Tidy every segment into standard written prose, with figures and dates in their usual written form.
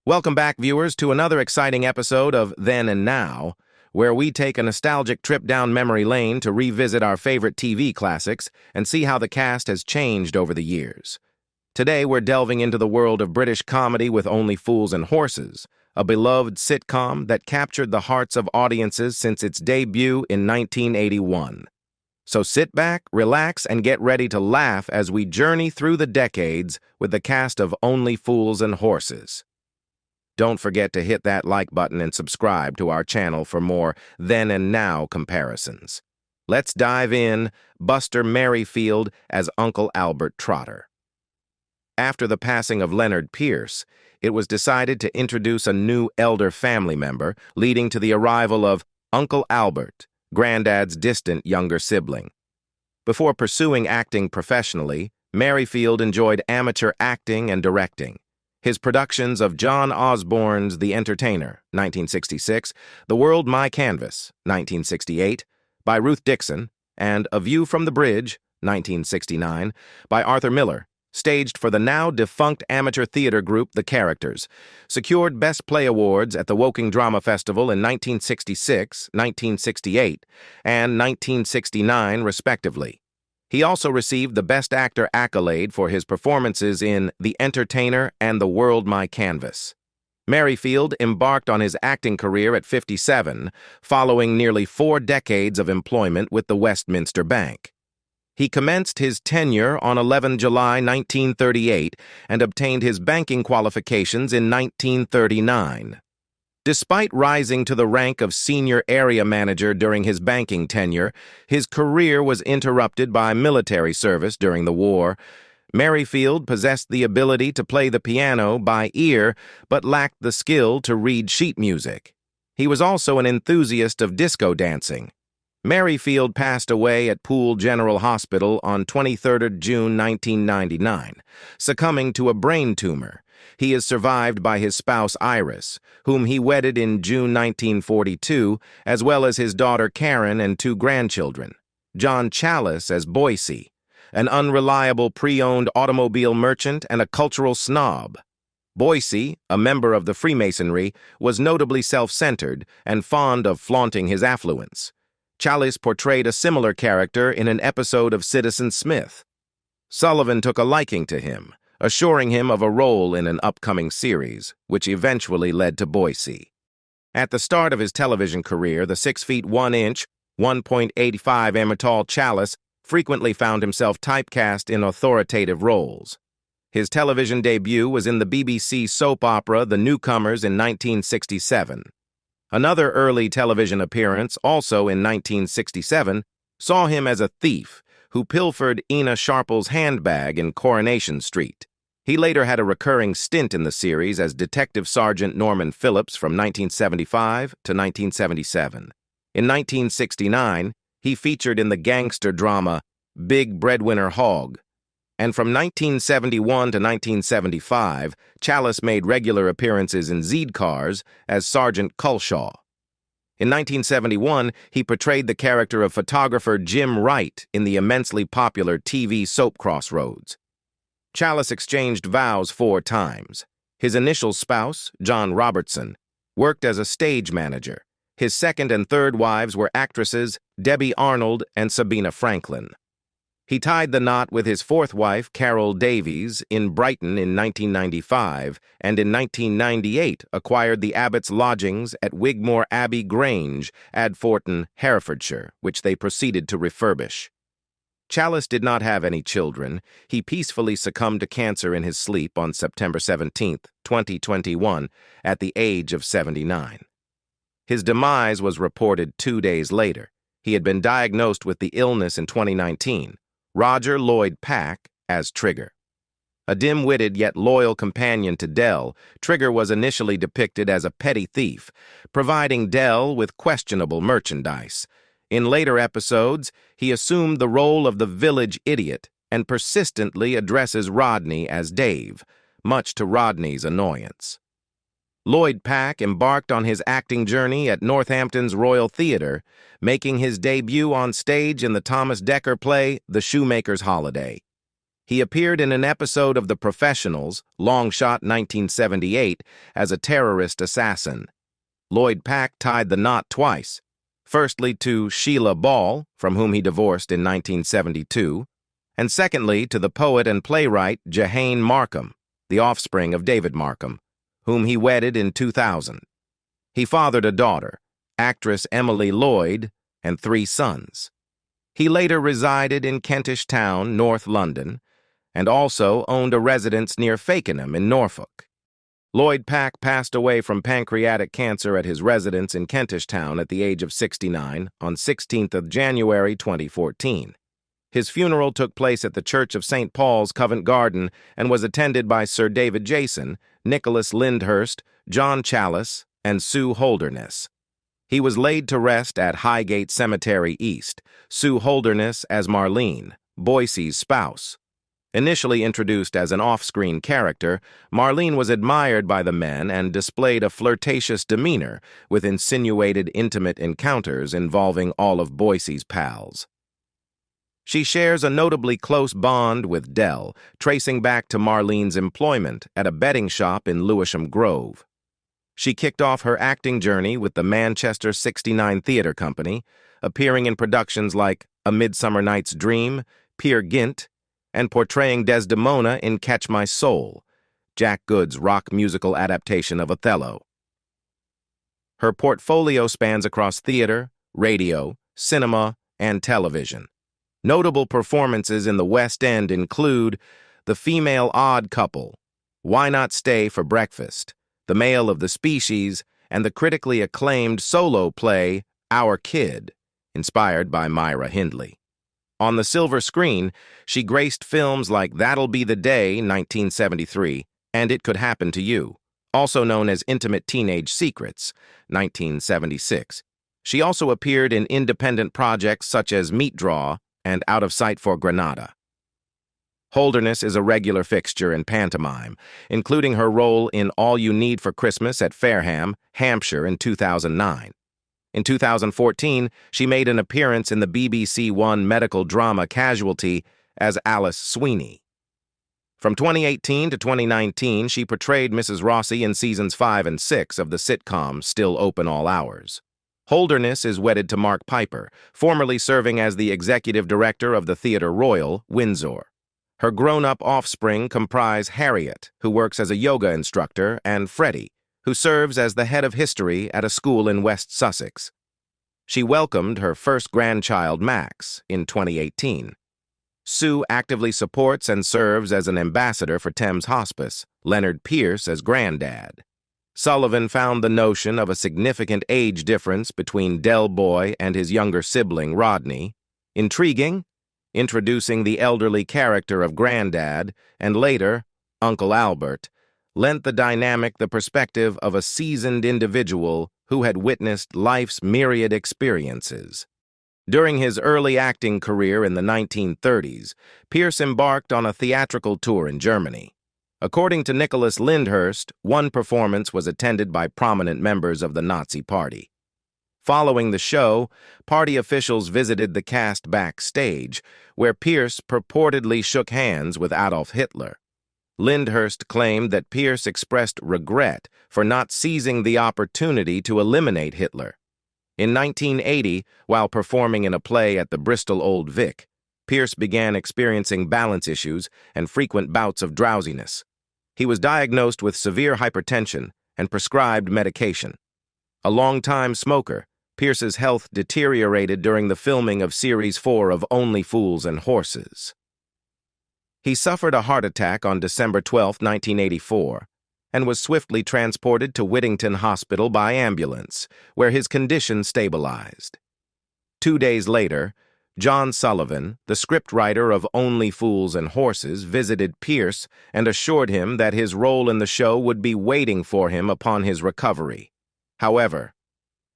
Welcome back, viewers, to another exciting episode of Then and Now, where we take a nostalgic trip down memory lane to revisit our favorite TV classics and see how the cast has changed over the years. Today, we're delving into the world of British comedy with Only Fools and Horses, a beloved sitcom that captured the hearts of audiences since its debut in 1981. So sit back, relax, and get ready to laugh as we journey through the decades with the cast of Only Fools and Horses. Don't forget to hit that like button and subscribe to our channel for more then and now comparisons. Let's dive in. Buster Maryfield as Uncle Albert Trotter. After the passing of Leonard Pierce, it was decided to introduce a new elder family member, leading to the arrival of Uncle Albert, Granddad's distant younger sibling. Before pursuing acting professionally, Maryfield enjoyed amateur acting and directing. His productions of John Osborne's The Entertainer, 1966, The World My Canvas, 1968, by Ruth Dixon, and A View from the Bridge, 1969, by Arthur Miller, staged for the now-defunct amateur theater group The Characters, secured Best Play Awards at the Woking Drama Festival in 1966, 1968, and 1969, respectively. He also received the Best Actor accolade for his performances in The Entertainer and The World My Canvas. Maryfield embarked on his acting career at 57, following nearly 4 decades of employment with the Westminster Bank. He commenced his tenure on 11 July 1938 and obtained his banking qualifications in 1939. Despite rising to the rank of senior area manager during his banking tenure, his career was interrupted by military service during the war. Maryfield possessed the ability to play the piano by ear, but lacked the skill to read sheet music. He was also an enthusiast of disco dancing. Maryfield passed away at Poole General Hospital on 23 June 1999, succumbing to a brain tumor. He is survived by his spouse Iris, whom he wedded in June 1942, as well as his daughter Karen and 2 grandchildren. John Challis as Boisey, an unreliable pre-owned automobile merchant and a cultural snob. Boisey, a member of the Freemasonry, was notably self-centered and fond of flaunting his affluence. Challis portrayed a similar character in an episode of Citizen Smith. Sullivan took a liking to him, assuring him of a role in an upcoming series, which eventually led to Boisey. At the start of his television career, the 6 feet 1 inch, 1.85 tall Challis frequently found himself typecast in authoritative roles. His television debut was in the BBC soap opera The Newcomers in 1967. Another early television appearance, also in 1967, saw him as a thief who pilfered Ina Sharple's handbag in Coronation Street. He later had a recurring stint in the series as Detective Sergeant Norman Phillips from 1975 to 1977. In 1969, he featured in the gangster drama Big Breadwinner Hogg. And from 1971 to 1975, Challis made regular appearances in Z Cars as Sergeant Culshaw. In 1971, he portrayed the character of photographer Jim Wright in the immensely popular TV soap Crossroads. Challis exchanged vows 4 times. His initial spouse, John Robertson, worked as a stage manager. His second and third wives were actresses Debbie Arnold and Sabina Franklin. He tied the knot with his 4th wife, Carol Davies, in Brighton in 1995, and in 1998 acquired the Abbott's lodgings at Wigmore Abbey Grange, Adforton, Herefordshire, which they proceeded to refurbish. Challis did not have any children. He peacefully succumbed to cancer in his sleep on September 17, 2021, at the age of 79. His demise was reported 2 days later. He had been diagnosed with the illness in 2019. Roger Lloyd Pack as Trigger. A dim-witted yet loyal companion to Dell, Trigger was initially depicted as a petty thief, providing Dell with questionable merchandise. In later episodes, he assumed the role of the village idiot and persistently addresses Rodney as Dave, much to Rodney's annoyance. Lloyd Pack embarked on his acting journey at Northampton's Royal Theatre, making his debut on stage in the Thomas Dekker play The Shoemaker's Holiday. He appeared in an episode of The Professionals, long shot 1978, as a terrorist assassin. Lloyd Pack tied the knot twice, firstly to Sheila Ball, from whom he divorced in 1972, and secondly to the poet and playwright Jehane Markham, the offspring of David Markham, whom he wedded in 2000. He fathered a daughter, actress Emily Lloyd, and 3 sons. He later resided in Kentish Town, North London, and also owned a residence near Fakenham in Norfolk. Lloyd Pack passed away from pancreatic cancer at his residence in Kentish Town at the age of 69 on 16th of January 2014. His funeral took place at the Church of St. Paul's, Covent Garden, and was attended by Sir David Jason, Nicholas Lyndhurst, John Challis, and Sue Holderness. He was laid to rest at Highgate Cemetery East, Sue Holderness as Marlene, Boisey's spouse. Initially introduced as an off-screen character, Marlene was admired by the men and displayed a flirtatious demeanor with insinuated intimate encounters involving all of Boisey's pals. She shares a notably close bond with Dell, tracing back to Marlene's employment at a betting shop in Lewisham Grove. She kicked off her acting journey with the Manchester 69 Theatre Company, appearing in productions like A Midsummer Night's Dream, Peer Gynt, and portraying Desdemona in Catch My Soul, Jack Good's rock musical adaptation of Othello. Her portfolio spans across theater, radio, cinema, and television. Notable performances in the West End include The Female Odd Couple, Why Not Stay for Breakfast, The Male of the Species, and the critically acclaimed solo play Our Kid, inspired by Myra Hindley. On the silver screen, she graced films like That'll Be the Day, 1973, and It Could Happen to You, also known as Intimate Teenage Secrets, 1976. She also appeared in independent projects such as Meat Draw and Out of Sight for Granada. Holderness is a regular fixture in pantomime, including her role in All You Need for Christmas at Fareham, Hampshire in 2009. In 2014, she made an appearance in the BBC One medical drama Casualty as Alice Sweeney. From 2018 to 2019, she portrayed Mrs. Rossi in seasons 5 and 6 of the sitcom Still Open All Hours. Holderness is wedded to Mark Piper, formerly serving as the executive director of the Theatre Royal, Windsor. Her grown-up offspring comprise Harriet, who works as a yoga instructor, and Freddie, who serves as the head of history at a school in West Sussex. She welcomed her first grandchild, Max, in 2018. Sue actively supports and serves as an ambassador for Thames Hospice, Leonard Pierce as Granddad. Sullivan found the notion of a significant age difference between Del Boy and his younger sibling, Rodney, intriguing, introducing the elderly character of Granddad, and later, Uncle Albert, lent the dynamic the perspective of a seasoned individual who had witnessed life's myriad experiences. During his early acting career in the 1930s, Pierce embarked on a theatrical tour in Germany. According to Nicholas Lyndhurst, one performance was attended by prominent members of the Nazi Party. Following the show, party officials visited the cast backstage, where Pierce purportedly shook hands with Adolf Hitler. Lyndhurst claimed that Pierce expressed regret for not seizing the opportunity to eliminate Hitler. In 1980, while performing in a play at the Bristol Old Vic, Pierce began experiencing balance issues and frequent bouts of drowsiness. He was diagnosed with severe hypertension and prescribed medication. A long-time smoker, Pierce's health deteriorated during the filming of Series 4 of Only Fools and Horses. He suffered a heart attack on December 12, 1984, and was swiftly transported to Whittington Hospital by ambulance, where his condition stabilized. 2 days later, John Sullivan, the scriptwriter of Only Fools and Horses, visited Pierce and assured him that his role in the show would be waiting for him upon his recovery. However,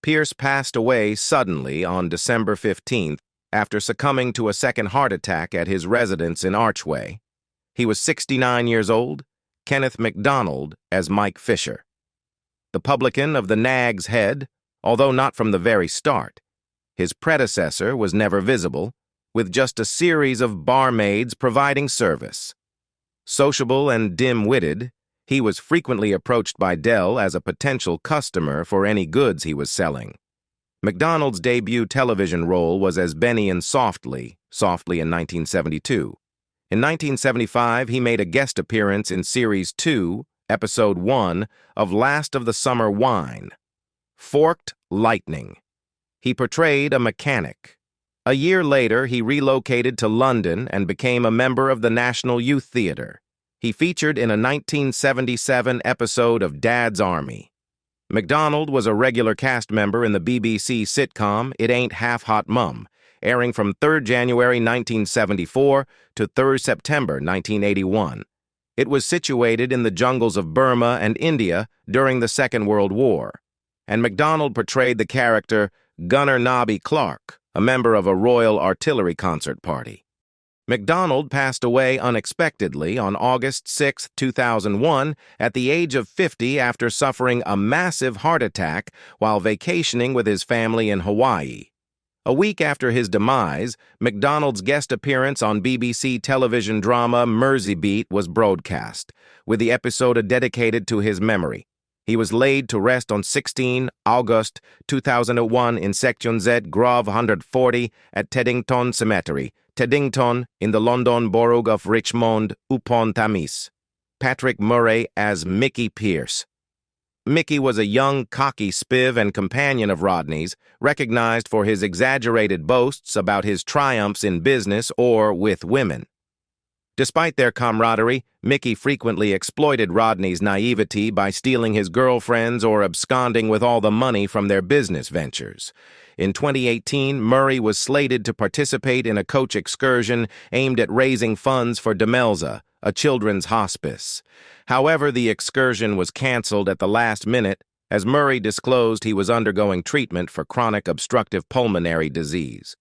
Pierce passed away suddenly on December 15th after succumbing to a second heart attack at his residence in Archway. He was 69 years old, Kenneth McDonald as Mike Fisher. The publican of the Nag's Head, although not from the very start. His predecessor was never visible, with just a series of barmaids providing service. Sociable and dim-witted, he was frequently approached by Dell as a potential customer for any goods he was selling. McDonald's debut television role was as Benny in Softly in 1972. In 1975, he made a guest appearance in Series 2, Episode 1 of Last of the Summer Wine, Forked Lightning. He portrayed a mechanic. A year later, he relocated to London and became a member of the National Youth Theatre. He featured in a 1977 episode of Dad's Army. McDonald was a regular cast member in the BBC sitcom It Ain't Half Hot Mum, airing from 3 January 1974 to 3 September 1981. It was situated in the jungles of Burma and India during the Second World War, and McDonald portrayed the character Gunner Nobby Clark, a member of a Royal Artillery concert party. McDonald passed away unexpectedly on August 6, 2001, at the age of 50 after suffering a massive heart attack while vacationing with his family in Hawaii. A week after his demise, McDonald's guest appearance on BBC television drama Merseybeat was broadcast, with the episode dedicated to his memory. He was laid to rest on 16 August 2001 in Section Z, Grove 140 at Teddington Cemetery, Teddington, in the London borough of Richmond upon Thames. Patrick Murray as Mickey Pierce. Mickey was a young, cocky spiv and companion of Rodney's, recognized for his exaggerated boasts about his triumphs in business or with women. Despite their camaraderie, Mickey frequently exploited Rodney's naivety by stealing his girlfriends or absconding with all the money from their business ventures. In 2018, Murray was slated to participate in a coach excursion aimed at raising funds for Demelza, a children's hospice. However, the excursion was canceled at the last minute as Murray disclosed he was undergoing treatment for chronic obstructive pulmonary disease.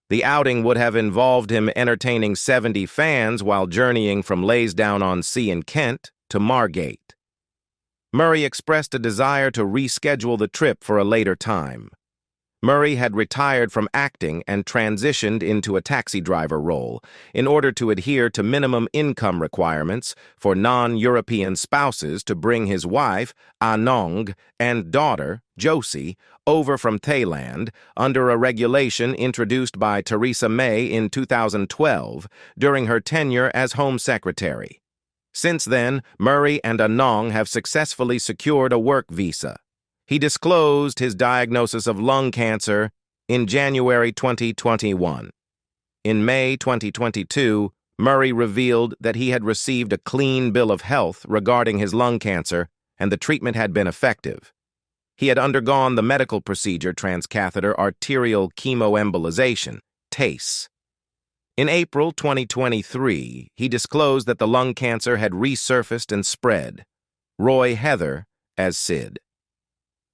The outing would have involved him entertaining 70 fans while journeying from Lansdowne-on-Sea in Kent to Margate. Murray expressed a desire to reschedule the trip for a later time. Murray had retired from acting and transitioned into a taxi driver role in order to adhere to minimum income requirements for non-European spouses to bring his wife, Anong, and daughter, Josie, over from Thailand under a regulation introduced by Theresa May in 2012 during her tenure as Home Secretary. Since then, Murray and Anong have successfully secured a work visa. He disclosed his diagnosis of lung cancer in January 2021. In May 2022, Murray revealed that he had received a clean bill of health regarding his lung cancer and the treatment had been effective. He had undergone the medical procedure transcatheter arterial chemoembolization, TACE. In April 2023, he disclosed that the lung cancer had resurfaced and spread. Roy Heather as Sid.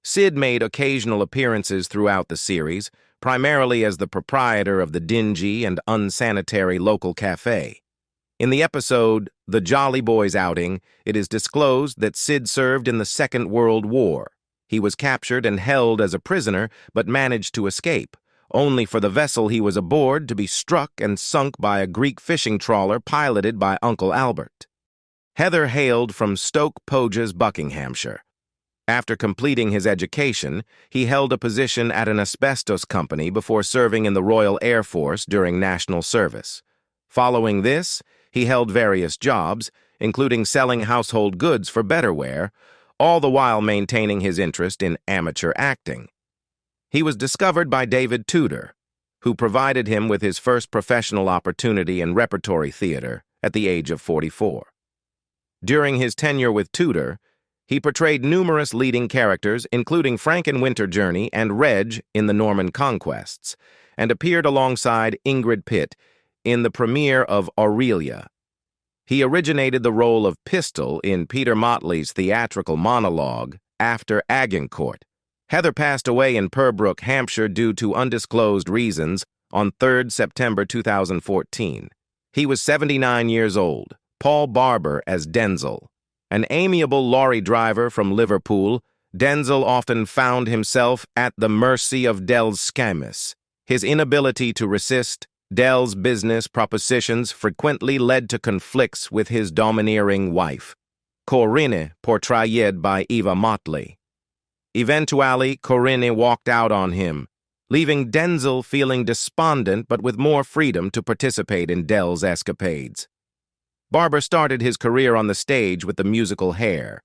Sid made occasional appearances throughout the series, primarily as the proprietor of the dingy and unsanitary local cafe. In the episode, The Jolly Boys Outing, it is disclosed that Sid served in the Second World War. He was captured and held as a prisoner, but managed to escape, only for the vessel he was aboard to be struck and sunk by a Greek fishing trawler piloted by Uncle Albert. Heather hailed from Stoke Poges, Buckinghamshire. After completing his education, he held a position at an asbestos company before serving in the Royal Air Force during national service. Following this, he held various jobs, including selling household goods for Betterware, all the while maintaining his interest in amateur acting. He was discovered by David Tudor, who provided him with his first professional opportunity in repertory theater at the age of 44. During his tenure with Tudor, he portrayed numerous leading characters, including Frank in Winter Journey and Reg in The Norman Conquests, and appeared alongside Ingrid Pitt in the premiere of Aurelia. He originated the role of Pistol in Peter Motley's theatrical monologue, After Agincourt. Heather passed away in Purbrook, Hampshire due to undisclosed reasons on 3 September 2014. He was 79 years old. Paul Barber as Denzel. An amiable lorry driver from Liverpool, Denzel often found himself at the mercy of Del's scamus. His inability to resist Dell's business propositions frequently led to conflicts with his domineering wife, Corinne, portrayed by Eva Motley. Eventually, Corinne walked out on him, leaving Denzel feeling despondent but with more freedom to participate in Dell's escapades. Barber started his career on the stage with the musical Hair.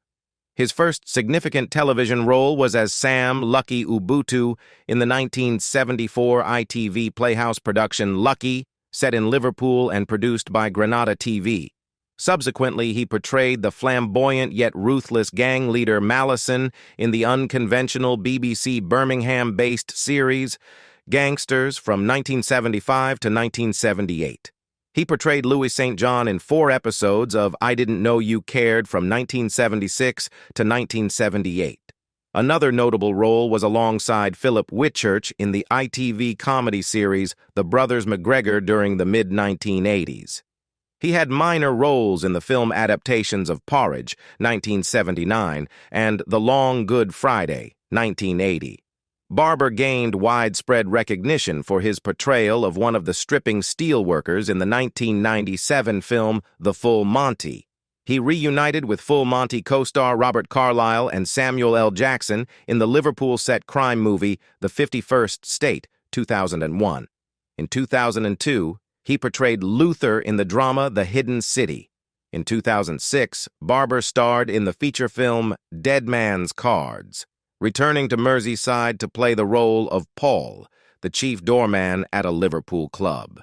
His first significant television role was as Sam Lucky Ubutu in the 1974 ITV Playhouse production Lucky, set in Liverpool and produced by Granada TV. Subsequently, he portrayed the flamboyant yet ruthless gang leader Malison in the unconventional BBC Birmingham-based series Gangsters from 1975 to 1978. He portrayed Louis St. John in 4 episodes of I Didn't Know You Cared from 1976 to 1978. Another notable role was alongside Philip Whitchurch in the ITV comedy series The Brothers McGregor during the mid-1980s. He had minor roles in the film adaptations of Porridge, 1979, and The Long Good Friday, 1980. Barber gained widespread recognition for his portrayal of one of the stripping steelworkers in the 1997 film The Full Monty. He reunited with Full Monty co-star Robert Carlyle and Samuel L. Jackson in the Liverpool-set crime movie The 51st State, 2001. In 2002, he portrayed Luther in the drama The Hidden City. In 2006, Barber starred in the feature film Dead Man's Cards, returning to Merseyside to play the role of Paul, the chief doorman at a Liverpool club.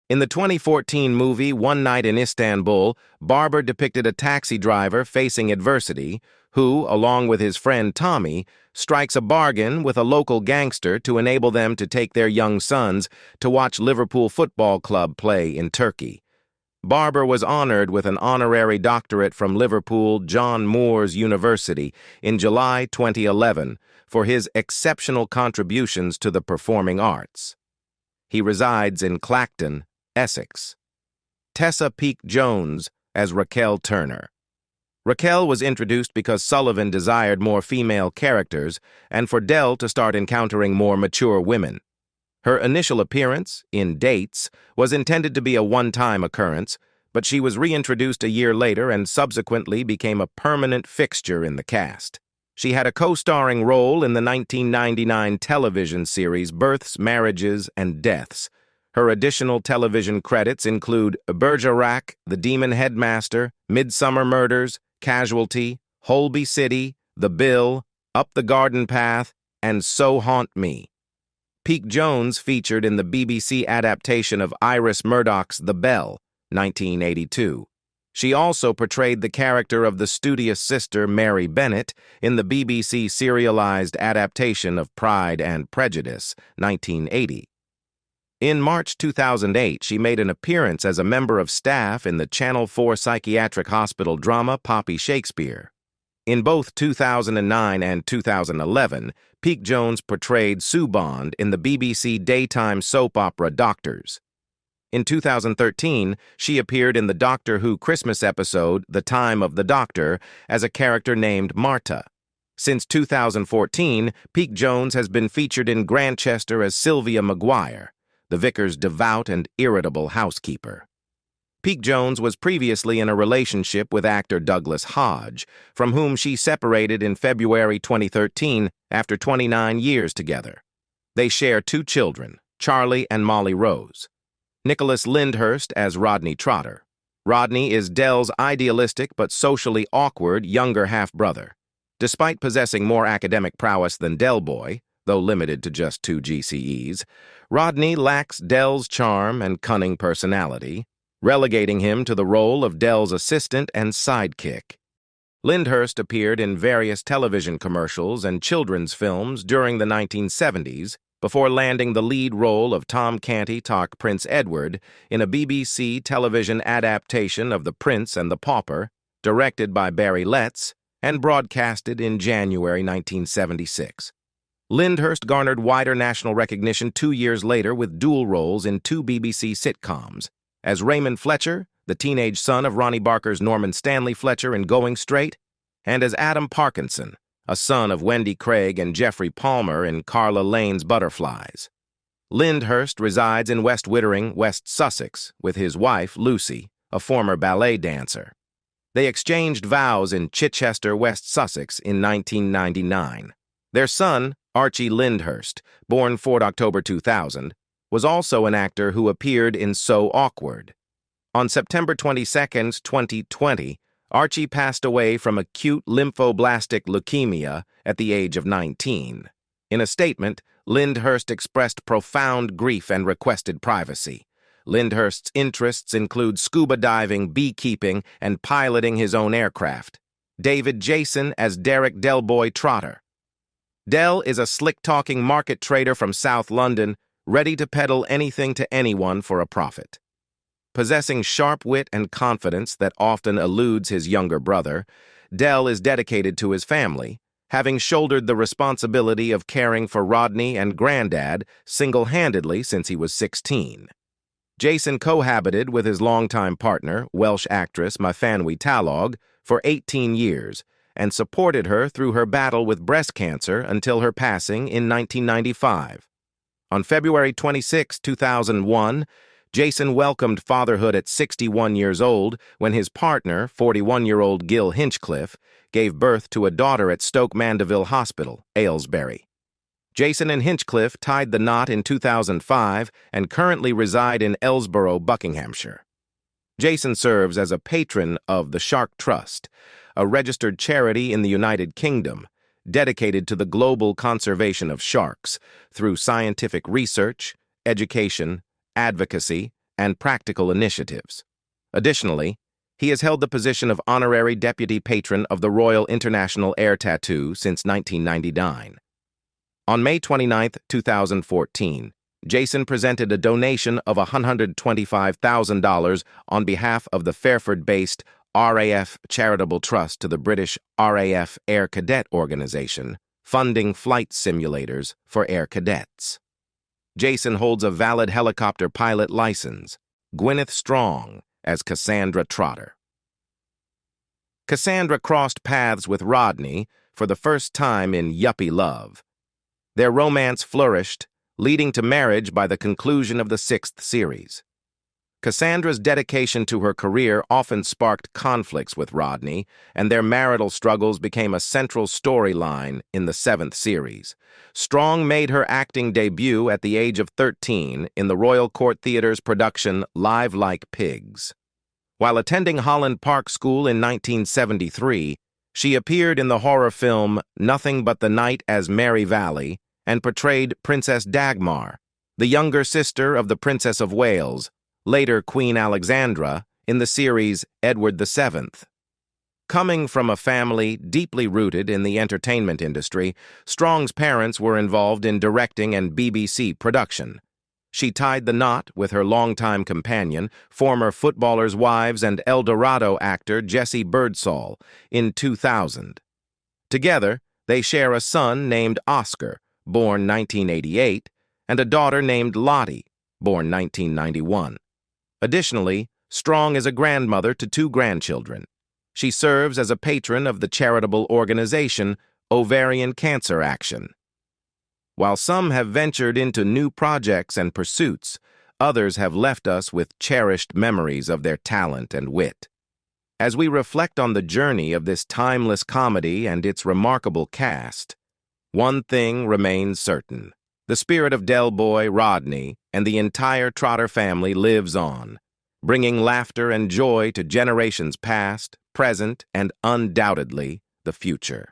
In the 2014 movie One Night in Istanbul, Barber depicted a taxi driver facing adversity who, along with his friend Tommy, strikes a bargain with a local gangster to enable them to take their young sons to watch Liverpool Football Club play in Turkey. Barber was honored with an honorary doctorate from Liverpool John Moores University in July 2011 for his exceptional contributions to the performing arts. He resides in Clacton, Essex. Tessa Peake-Jones as Raquel Turner. Raquel was introduced because Sullivan desired more female characters and for Dell to start encountering more mature women. Her initial appearance, in Dates, was intended to be a one-time occurrence, but she was reintroduced a year later and subsequently became a permanent fixture in the cast. She had a co-starring role in the 1999 television series Births, Marriages, and Deaths. Her additional television credits include Bergerac, The Demon Headmaster, Midsummer Murders, Casualty, Holby City, The Bill, Up the Garden Path, and So Haunt Me. Peake-Jones featured in the BBC adaptation of Iris Murdoch's The Bell, 1982. She also portrayed the character of the studious sister Mary Bennet in the BBC serialized adaptation of Pride and Prejudice, 1980. In March 2008, she made an appearance as a member of staff in the Channel 4 psychiatric hospital drama Poppy Shakespeare. In both 2009 and 2011, Peake-Jones portrayed Sue Bond in the BBC daytime soap opera Doctors. In 2013, she appeared in the Doctor Who Christmas episode The Time of the Doctor as a character named Marta. Since 2014, Peake-Jones has been featured in Grantchester as Sylvia Maguire, the vicar's devout and irritable housekeeper. Peake-Jones was previously in a relationship with actor Douglas Hodge, from whom she separated in February 2013 after 29 years together. They share 2 children, Charlie and Molly Rose. Nicholas Lyndhurst as Rodney Trotter. Rodney is Dell's idealistic but socially awkward younger half-brother. Despite possessing more academic prowess than Del Boy, though limited to just 2 GCEs, Rodney lacks Dell's charm and cunning personality, relegating him to the role of Dell's assistant and sidekick. Lyndhurst appeared in various television commercials and children's films during the 1970s before landing the lead role of Tom Canty-Talk Prince Edward in a BBC television adaptation of The Prince and the Pauper, directed by Barry Letts and broadcasted in January 1976. Lyndhurst garnered wider national recognition 2 years later with dual roles in 2 BBC sitcoms, as Raymond Fletcher, the teenage son of Ronnie Barker's Norman Stanley Fletcher in Going Straight, and as Adam Parkinson, a son of Wendy Craig and Jeffrey Palmer in Carla Lane's Butterflies. Hurst resides in West Wittering, West Sussex, with his wife, Lucy, a former ballet dancer. They exchanged vows in Chichester, West Sussex in 1999. Their son, Archie Hurst, born 4 October 2000, was also an actor who appeared in So Awkward. On September 22, 2020, Archie passed away from acute lymphoblastic leukemia at the age of 19. In a statement, Hurst expressed profound grief and requested privacy. Hurst's interests include scuba diving, beekeeping, and piloting his own aircraft. David Jason as Derek Delboy Trotter. Del is a slick-talking market trader from South London, ready to peddle anything to anyone for a profit. Possessing sharp wit and confidence that often eludes his younger brother, Del is dedicated to his family, having shouldered the responsibility of caring for Rodney and Granddad single-handedly since he was 16. Jason cohabited with his longtime partner, Welsh actress Mafanwy Talog, for 18 years and supported her through her battle with breast cancer until her passing in 1995. On February 26, 2001, Jason welcomed fatherhood at 61 years old when his partner, 41-year-old Gil Hinchcliffe, gave birth to a daughter at Stoke Mandeville Hospital, Aylesbury. Jason and Hinchcliffe tied the knot in 2005 and currently reside in Ellsborough, Buckinghamshire. Jason serves as a patron of the Shark Trust, a registered charity in the United Kingdom dedicated to the global conservation of sharks through scientific research, education, advocacy, and practical initiatives. Additionally, he has held the position of honorary deputy patron of the Royal International Air Tattoo since 1999. On May 29, 2014, Jason presented a donation of $125,000 on behalf of the Fairford-based RAF Charitable Trust to the British RAF Air Cadet Organization, funding flight simulators for air cadets. Jason holds a valid helicopter pilot license, Gwyneth Strong as Cassandra Trotter. Cassandra crossed paths with Rodney for the first time in Yuppie Love. Their romance flourished, leading to marriage by the conclusion of the 6th series. Cassandra's dedication to her career often sparked conflicts with Rodney, and their marital struggles became a central storyline in the 7th series. Strong made her acting debut at the age of 13 in the Royal Court Theatre's production Live Like Pigs. While attending Holland Park School in 1973, she appeared in the horror film Nothing But the Night as Mary Valley and portrayed Princess Dagmar, the younger sister of the Princess of Wales, later Queen Alexandra, in the series Edward VII. Coming from a family deeply rooted in the entertainment industry, Strong's parents were involved in directing and BBC production. She tied the knot with her longtime companion, former Footballers' Wives and El Dorado actor Jesse Birdsall, in 2000. Together, they share a son named Oscar, born 1988, and a daughter named Lottie, born 1991. Additionally, Strong is a grandmother to 2 grandchildren. She serves as a patron of the charitable organization Ovarian Cancer Action. While some have ventured into new projects and pursuits, others have left us with cherished memories of their talent and wit. As we reflect on the journey of this timeless comedy and its remarkable cast, one thing remains certain. The spirit of Delboy, Rodney, and the entire Trotter family lives on, bringing laughter and joy to generations past, present, and undoubtedly the future.